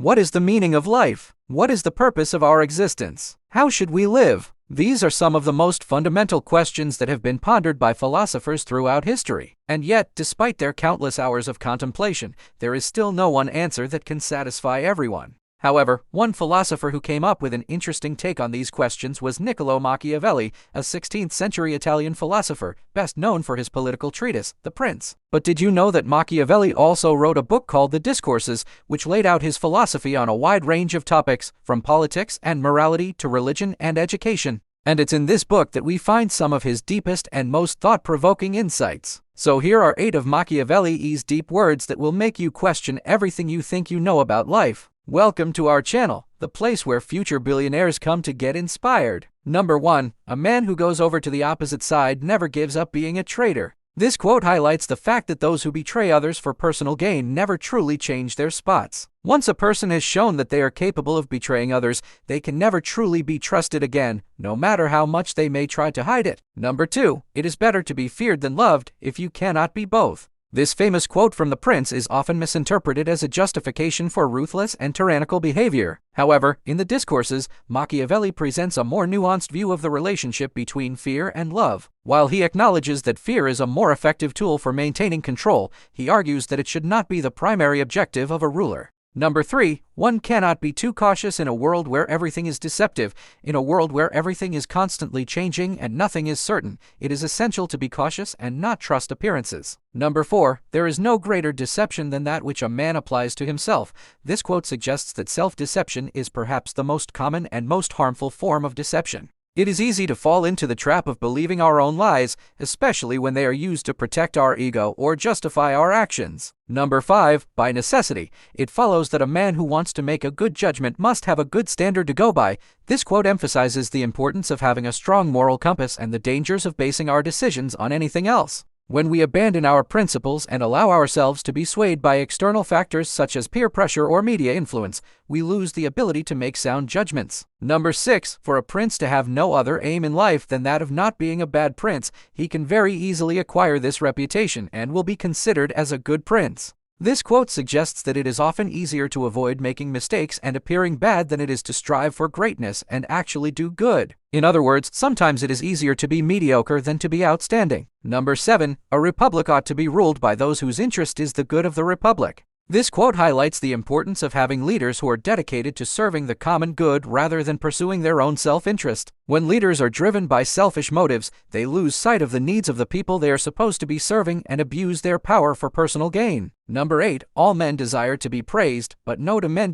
What is the meaning of life? What is the purpose of our existence? How should we live? These are some of the most fundamental questions that have been pondered by philosophers throughout history. And yet, despite their countless hours of contemplation, there is still no one answer that can satisfy everyone. However, one philosopher who came up with an interesting take on these questions was Niccolo Machiavelli, a 16th-century Italian philosopher, best known for his political treatise, The Prince. But did you know that Machiavelli also wrote a book called The Discourses, which laid out his philosophy on a wide range of topics, from politics and morality to religion and education? And it's in this book that we find some of his deepest and most thought-provoking insights. So here are 8 of Machiavelli's deep words that will make you question everything you think you know about life. Welcome to our channel, the place where future billionaires come to get inspired. Number 1. A man who goes over to the opposite side never gives up being a traitor. This quote highlights the fact that those who betray others for personal gain never truly change their spots. Once a person has shown that they are capable of betraying others, they can never truly be trusted again, no matter how much they may try to hide it. Number 2. It is better to be feared than loved if you cannot be both. This famous quote from The Prince is often misinterpreted as a justification for ruthless and tyrannical behavior. However, in the Discourses, Machiavelli presents a more nuanced view of the relationship between fear and love. While he acknowledges that fear is a more effective tool for maintaining control, he argues that it should not be the primary objective of a ruler. Number 3. One cannot be too cautious in a world where everything is deceptive. In a world where everything is constantly changing and nothing is certain, it is essential to be cautious and not trust appearances. Number 4. There is no greater deception than that which a man applies to himself. This quote suggests that self-deception is perhaps the most common and most harmful form of deception. It is easy to fall into the trap of believing our own lies, especially when they are used to protect our ego or justify our actions. Number 5. By necessity, it follows that a man who wants to make a good judgment must have a good standard to go by. This quote emphasizes the importance of having a strong moral compass and the dangers of basing our decisions on anything else. When we abandon our principles and allow ourselves to be swayed by external factors such as peer pressure or media influence, we lose the ability to make sound judgments. Number 6. For a prince to have no other aim in life than that of not being a bad prince, he can very easily acquire this reputation and will be considered as a good prince. This quote suggests that it is often easier to avoid making mistakes and appearing bad than it is to strive for greatness and actually do good. In other words, sometimes it is easier to be mediocre than to be outstanding. Number 7. A republic ought to be ruled by those whose interest is the good of the republic. This quote highlights the importance of having leaders who are dedicated to serving the common good rather than pursuing their own self-interest. When leaders are driven by selfish motives, they lose sight of the needs of the people they are supposed to be serving and abuse their power for personal gain. Number 8. All men desire to be praised, but no two men